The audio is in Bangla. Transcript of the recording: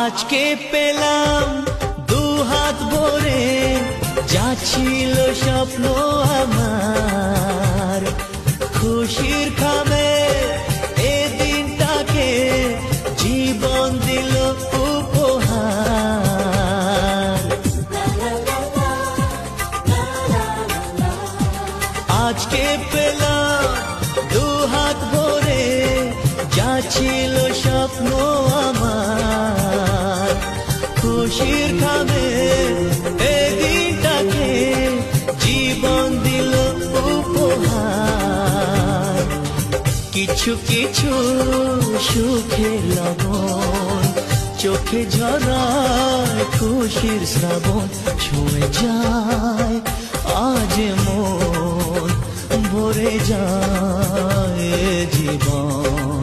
আজকে পেলাম দু হাত ভরে, যা ছিল স্বপ্ন আমার, খুশির খামে এ দিনটাকে জীবন দিল উপহার। আজকে পেলাম দু হাত ভরে, যা ছিল স্বপ্ন আমার, খুশির খামে এ দিনটাকে জীবন দিল উপহার। কিছু কিছু সুখে লবণ, চোখে ঝরায় খুশির শ্রাবণ, ছুঁয়ে যায় আজ মন, ভরে যায় জীবন।